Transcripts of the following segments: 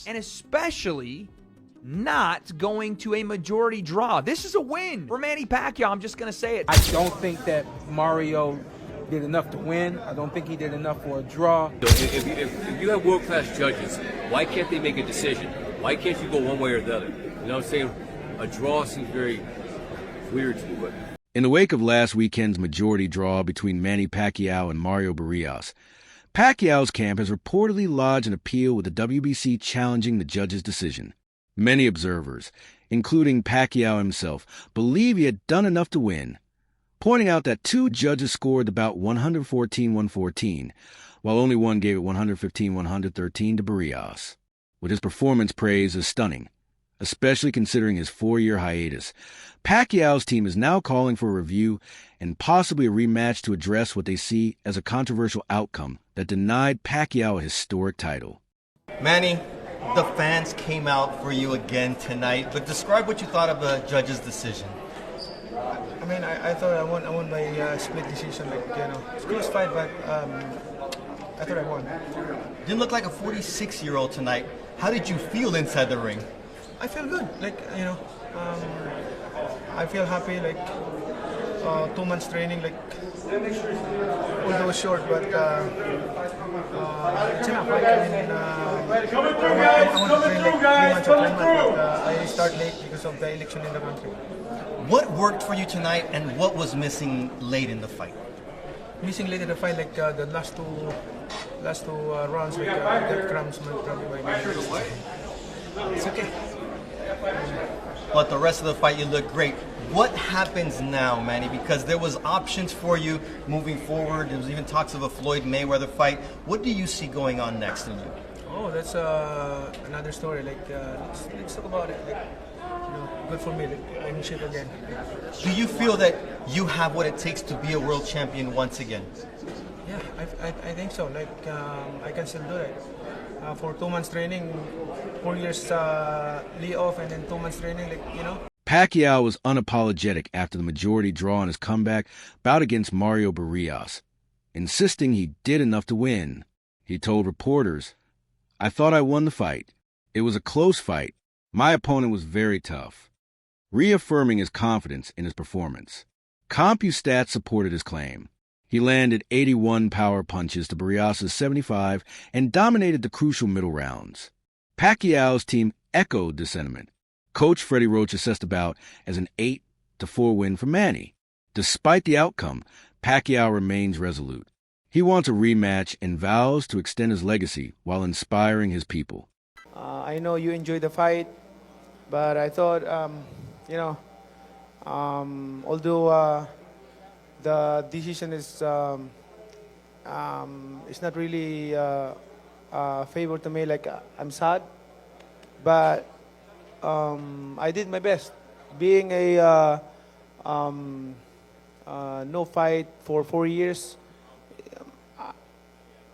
and especially not going to a majority draw. This is a win for Manny Pacquiao. I'm just going to say it. I don't think that Mario did enough to win. I don't think he did enough for a draw. So if you have world-class judges, why can't they make a decision? Why can't you go one way or the other? You know what I'm saying? A draw seems very weird to me. But in the wake of last weekend's majority draw between Manny Pacquiao and Mario Barrios, Pacquiao's camp has reportedly lodged an appeal with the WBC challenging the judge's decision. Many observers, including Pacquiao himself, believe he had done enough to win, pointing out that two judges scored the bout 114-114, while only one gave it 115-113 to Barrios, with his performance praised as stunning, especially considering his 4-year hiatus. Pacquiao's team is now calling for a review and possibly a rematch to address what they see as a controversial outcome that denied Pacquiao a historic title. Manny, the fans came out for you again tonight, but describe what you thought of the judge's decision. I mean, I thought I won by split decision, it's a close fight, but I thought I won. Didn't look like a 46-year-old tonight. How did you feel inside the ring? I feel good, I feel happy, 2 months training, although short, but it's enough. I want to train 3 months or 4 months, but I start late because of the election in the country. What worked for you tonight, and what was missing late in the fight? Missing late in the fight, the last two rounds, that cramps probably by me. It's okay. But the rest of the fight, you look great. What happens now, Manny? Because there was options for you moving forward. There was even talks of a Floyd Mayweather fight. What do you see going on next in you? Oh, that's another story. Let's talk about it. Good for me. I'm in shape again. Do you feel that you have what it takes to be a world champion once again? Yeah, I think so. I can still do it. For 2 months training, 4 years lay off, and then 2 months training, Pacquiao was unapologetic after the majority draw in his comeback bout against Mario Barrios, insisting he did enough to win. He told reporters, "I thought I won the fight. It was a close fight. My opponent was very tough," reaffirming his confidence in his performance. CompuStats supported his claim. He landed 81 power punches to Barrios' 75 and dominated the crucial middle rounds. Pacquiao's team echoed the sentiment. Coach Freddie Roach assessed the bout as an 8-4 win for Manny. Despite the outcome, Pacquiao remains resolute. He wants a rematch and vows to extend his legacy while inspiring his people. I know you enjoyed the fight, but I thought, although the decision is not really favor to me, I'm sad, but I did my best. Being a no fight for 4 years,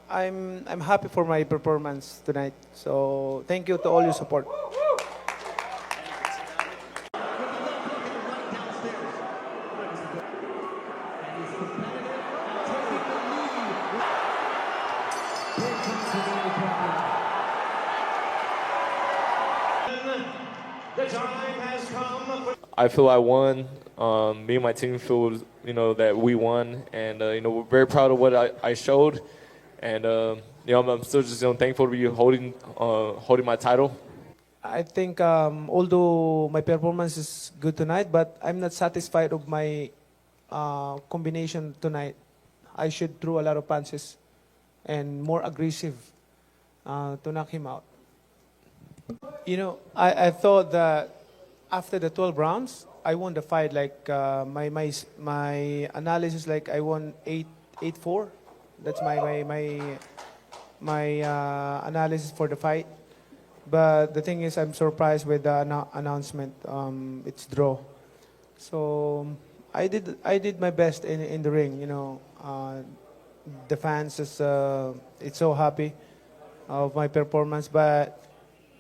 I'm happy for my performance tonight. So thank you to all your support. I feel I won. Me and my team feel, that we won, and we're very proud of what I showed, and I'm still just thankful to be holding my title. I think although my performance is good tonight, but I'm not satisfied of my combination tonight. I should throw a lot of punches and more aggressive to knock him out. I thought that after the 12 rounds, I won the fight. My analysis, I won 8-4. That's my analysis for the fight. But the thing is, I'm surprised with the announcement. It's draw. So I did my best in the ring. The fans is it's so happy of my performance. But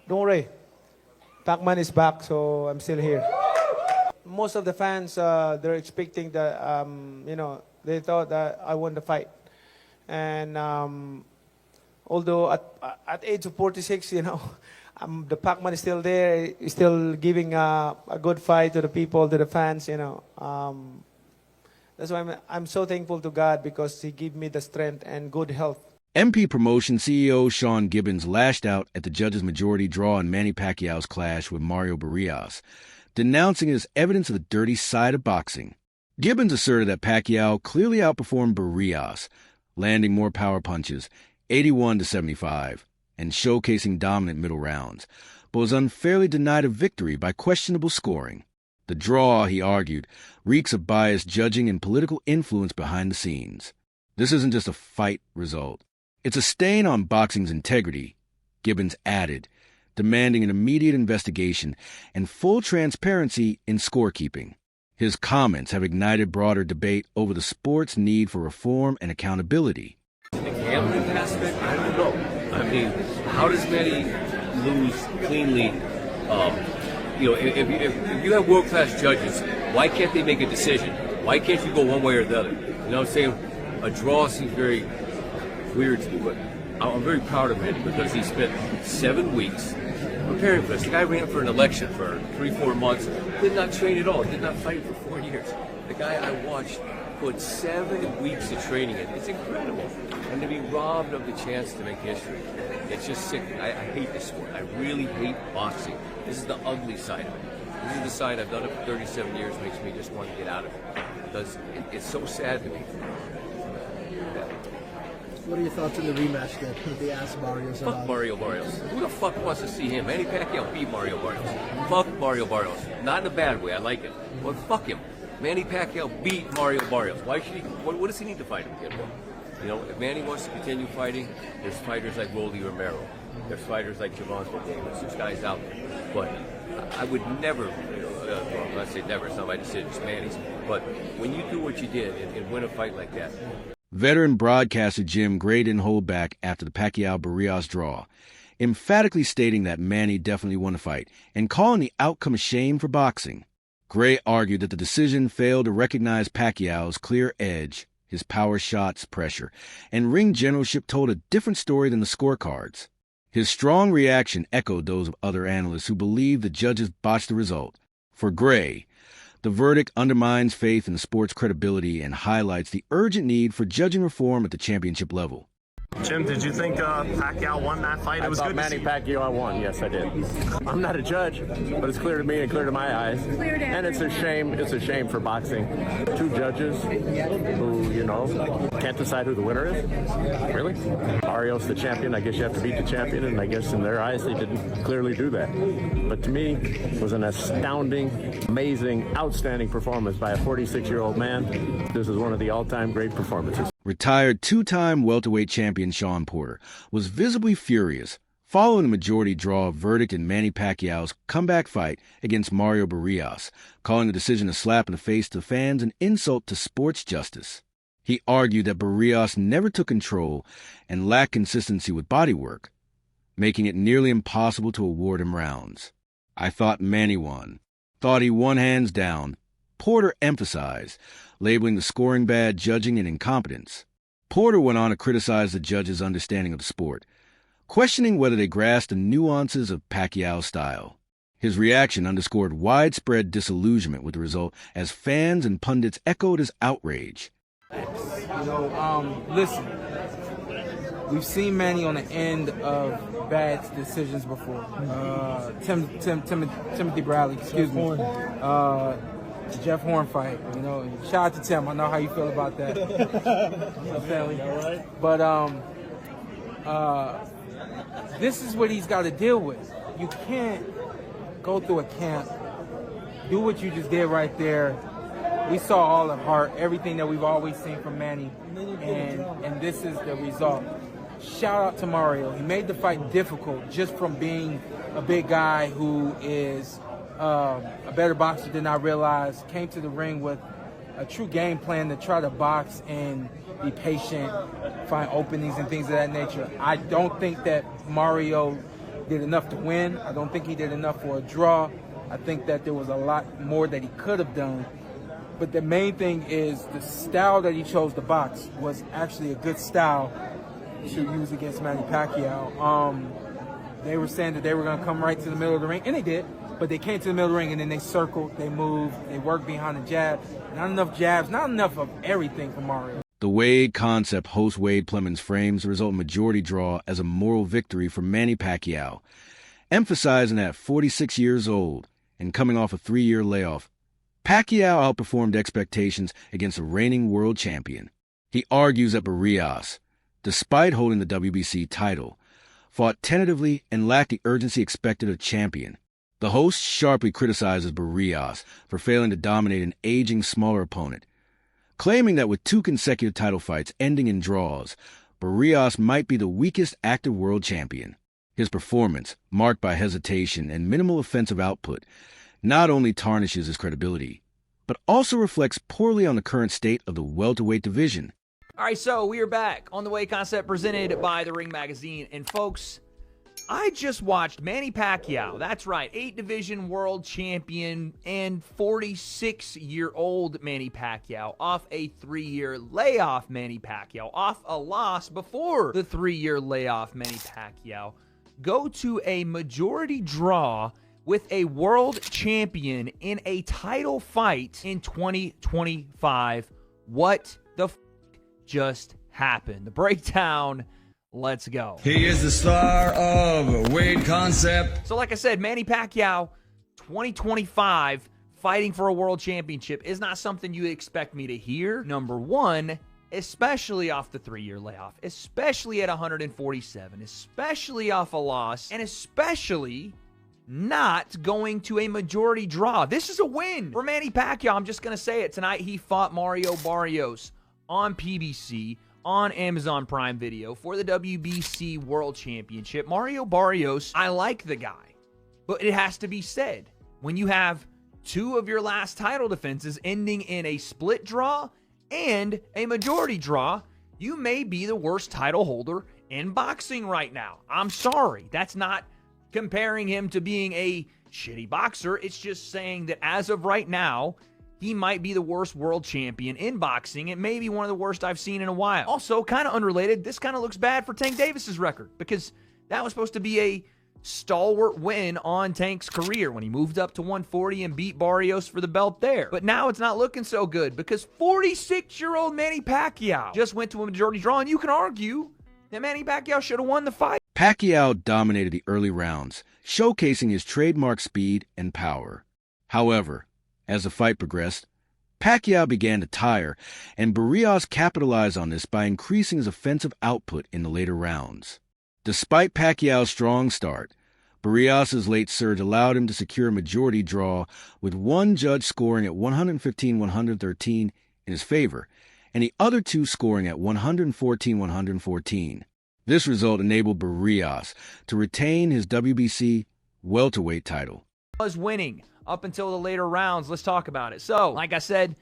don't worry, Pac-Man is back, so I'm still here. Most of the fans they're expecting that they thought that I won the fight, and although at age of 46, the Pac-Man is still there, is still giving a good fight to the people, to the fans, you know. That's why I'm so thankful to God because He gave me the strength and good health. MP Promotion CEO Sean Gibbons lashed out at the judges' majority draw in Manny Pacquiao's clash with Mario Barrios, denouncing it as evidence of the dirty side of boxing. Gibbons asserted that Pacquiao clearly outperformed Barrios, landing more power punches, 81-75, and showcasing dominant middle rounds, but was unfairly denied a victory by questionable scoring. The draw, he argued, reeks of biased judging and political influence behind the scenes. This isn't just a fight result. It's a stain on boxing's integrity, Gibbons added, demanding an immediate investigation and full transparency in scorekeeping. His comments have ignited broader debate over the sport's need for reform and accountability. The gambling aspect, I don't know. I mean, how does Manny lose cleanly? If you have world-class judges, why can't they make a decision? Why can't you go one way or the other? You know what I'm saying? A draw seems very weird to me, but I'm very proud of Manny because he spent 7 weeks preparing for this. The guy ran for an election for 3-4 months, did not train at all, did not fight for 4 years. The guy I watched put 7 weeks of training in. It's incredible. And to be robbed of the chance to make history, it's just sick. I hate this sport. I really hate boxing. This is the ugly side of it. This is the side I've done it for 37 years, makes me just want to get out of it. Because it's so sad to me. Yeah. What are your thoughts on the rematch that they asked Barrios about? Fuck Mario Barrios. Who the fuck wants to see him? Manny Pacquiao beat Mario Barrios. Fuck Mario Barrios. Not in a bad way, I like it. But fuck him. Manny Pacquiao beat Mario Barrios. Why should he? What does he need to fight him again for? You know, if Manny wants to continue fighting, there's fighters like Rolly Romero. There's fighters like Javante Davis. There's guys out there. But I would never, well, I say never, it's not my decision, it's Manny's. But when you do what you did and win a fight like that. Veteran broadcaster Jim Gray didn't hold back after the Pacquiao-Barrios draw, emphatically stating that Manny definitely won the fight and calling the outcome a shame for boxing. Gray argued that the decision failed to recognize Pacquiao's clear edge, his power shots, pressure, and ring generalship told a different story than the scorecards. His strong reaction echoed those of other analysts who believed the judges botched the result. For Gray, the verdict undermines faith in the sport's credibility and highlights the urgent need for judging reform at the championship level. Jim, did you think Pacquiao won that fight? It was good. Manny Pacquiao won. Yes, I did. I'm not a judge, but it's clear to me and clear to my eyes. And it's a shame. It's a shame for boxing. 2 judges who, can't decide who the winner is. Really? Barrios, the champion. I guess you have to beat the champion, and I guess in their eyes they didn't clearly do that. But to me, it was an astounding, amazing, outstanding performance by a 46-year-old man. This is one of the all-time great performances. Retired 2-time welterweight champion Shawn Porter was visibly furious following the majority draw verdict in Manny Pacquiao's comeback fight against Mario Barrios, calling the decision a slap in the face to fans and insult to sports justice. He argued that Barrios never took control and lacked consistency with bodywork, making it nearly impossible to award him rounds. I thought Manny won. Thought he won hands down, Porter emphasized, labeling the scoring bad, judging, and incompetence. Porter went on to criticize the judges' understanding of the sport, questioning whether they grasped the nuances of Pacquiao's style. His reaction underscored widespread disillusionment with the result as fans and pundits echoed his outrage. Listen, we've seen Manny on the end of bad decisions before. Timothy Bradley, Jeff Horn fight, shout out to Tim. I know how you feel about that. Family. But this is what he's got to deal with. You can't go through a camp, do what you just did right there. We saw all of heart, everything that we've always seen from Manny, and this is the result. Shout out to Mario. He made the fight difficult just from being a big guy who is a better boxer than I realized, came to the ring with a true game plan to try to box and be patient, find openings and things of that nature. I don't think that Mario did enough to win. I don't think he did enough for a draw. I think that there was a lot more that he could have done. But the main thing is the style that he chose to box was actually a good style to use against Manny Pacquiao. They were saying that they were going to come right to the middle of the ring, and they did. But they came to the middle of the ring, and then they circled, they moved, they worked behind the jab. Not enough jabs, not enough of everything for Mario. The Wade Concept host Wade Plemons frames the resultant majority draw as a moral victory for Manny Pacquiao, emphasizing that at 46 years old and coming off a 3-year layoff, Pacquiao outperformed expectations against the reigning world champion. He argues that Barrios, despite holding the WBC title, fought tentatively and lacked the urgency expected of champion. The host sharply criticizes Barrios for failing to dominate an aging smaller opponent, claiming that with 2 consecutive title fights ending in draws, Barrios might be the weakest active world champion. His performance, marked by hesitation and minimal offensive output, not only tarnishes his credibility, but also reflects poorly on the current state of the welterweight division. All right, so we are back on the Way Concept presented by The Ring Magazine. And folks, I just watched Manny Pacquiao, that's right, 8-division world champion and 46-year-old Manny Pacquiao, off a 3-year layoff Manny Pacquiao, off a loss before the 3-year layoff Manny Pacquiao, go to a majority draw with a world champion in a title fight in 2025. What the just happened? The breakdown, let's go. He is the star of Wade Concept. So like I said, Manny Pacquiao, 2025, fighting for a world championship is not something you expect me to hear. Number one, especially off the 3-year layoff, especially at 147, especially off a loss, and especially not going to a majority draw. This is a win for Manny Pacquiao. I'm just going to say it. Tonight, he fought Mario Barrios on PBC, on Amazon Prime Video for the WBC World Championship. Mario Barrios, I like the guy, but it has to be said, when you have 2 of your last title defenses ending in a split draw and a majority draw, you may be the worst title holder in boxing right now. I'm sorry. That's not comparing him to being a shitty boxer. It's just saying that as of right now, he might be the worst world champion in boxing. It may be one of the worst I've seen in a while. Also, kind of unrelated, this kind of looks bad for Tank Davis's record, because that was supposed to be a stalwart win on Tank's career when he moved up to 140 and beat Barrios for the belt there. But now it's not looking so good, because 46-year-old Manny Pacquiao just went to a majority draw, and you can argue that Manny Pacquiao should have won the fight. Pacquiao dominated the early rounds, showcasing his trademark speed and power. However, as the fight progressed, Pacquiao began to tire, and Barrios capitalized on this by increasing his offensive output in the later rounds. Despite Pacquiao's strong start, Barrios' late surge allowed him to secure a majority draw, with one judge scoring at 115-113 in his favor, and the other 2 scoring at 114-114. This result enabled Barrios to retain his WBC welterweight title. Was winning up until the later rounds. Let's talk about it. So, like I said,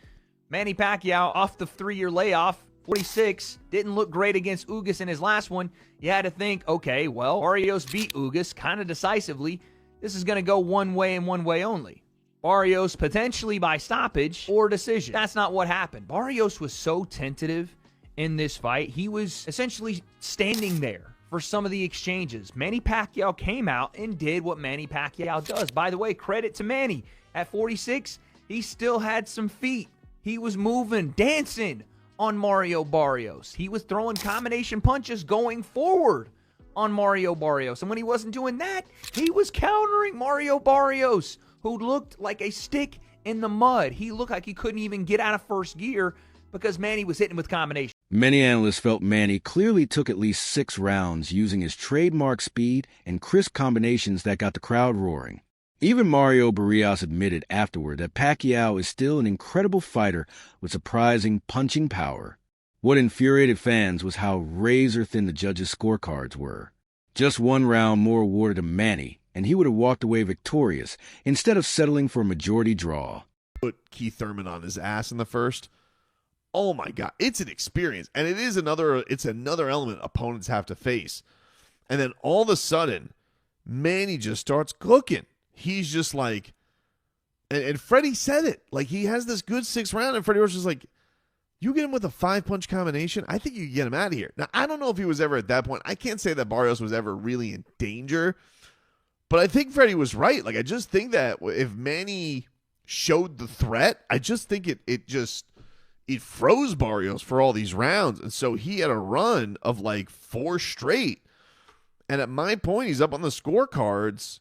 Manny Pacquiao off the 3-year layoff, 46, didn't look great against Ugas in his last one. You had to think, okay, well, Barrios beat Ugas kind of decisively. This is going to go one way and one way only. Barrios potentially by stoppage or decision. That's not what happened. Barrios was so tentative in this fight. He was essentially standing there for some of the exchanges. Manny Pacquiao came out and did what Manny Pacquiao does. By the way, credit to Manny. At 46, he still had some feet. He was moving, dancing on Mario Barrios. He was throwing combination punches going forward on Mario Barrios. And when he wasn't doing that, he was countering Mario Barrios, who looked like a stick in the mud. He looked like he couldn't even get out of first gear because Manny was hitting with combination. Many analysts felt Manny clearly took at least 6 rounds using his trademark speed and crisp combinations that got the crowd roaring. Even Mario Barrios admitted afterward that Pacquiao is still an incredible fighter with surprising punching power. What infuriated fans was how razor-thin the judges' scorecards were. Just 1 round more awarded to Manny, and he would have walked away victorious instead of settling for a majority draw. Put Keith Thurman on his ass in the first. Oh my God, it's an experience, and it's another element opponents have to face. And then all of a sudden, Manny just starts cooking. He's just like, and Freddie said it, like he has this good 6th round, and Freddie was just like, You get him with a 5-punch combination, I think you can get him out of here. Now, I don't know if he was ever at that point. I can't say that Barrios was ever really in danger, but I think Freddie was right. Like, I just think that if Manny showed the threat, I just think it froze Barrios for all these rounds. And so he had a run of like 4 straight. And at my point, he's up on the scorecards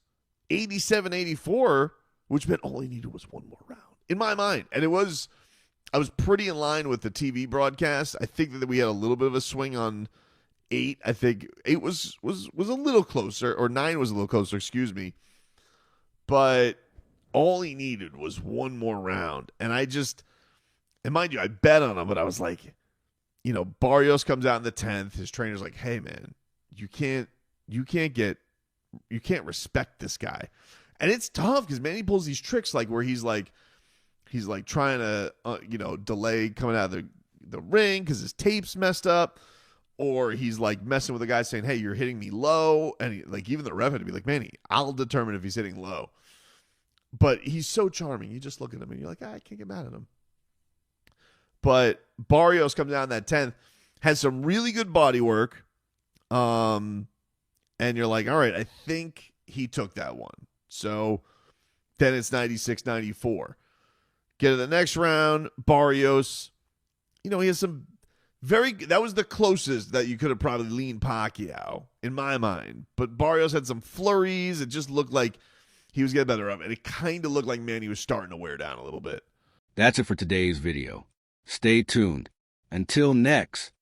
87-84, which meant all he needed was one more round in my mind. And I was pretty in line with the TV broadcast. I think that we had a little bit of a swing on 8. I think 8 was a little closer, or 9 was a little closer, excuse me. But all he needed was one more round. And mind you, I bet on him, but I was like, Barrios comes out in the 10th. His trainer's like, hey, man, you can't respect this guy. And it's tough because Manny pulls these tricks like where he's trying to, delay coming out of the ring because his tape's messed up. Or he's like messing with the guy saying, hey, you're hitting me low. And even the ref had to be like, Manny, I'll determine if he's hitting low. But he's so charming. You just look at him and you're like, I can't get mad at him. But Barrios comes down that 10th, has some really good body work. And you're like, all right, I think he took that one. So then it's 96-94. Get to the next round, Barrios, he has some that was the closest that you could have probably leaned Pacquiao, in my mind. But Barrios had some flurries. It just looked like he was getting better of it. And it kind of looked like Manny was starting to wear down a little bit. That's it for today's video. Stay tuned. Until next.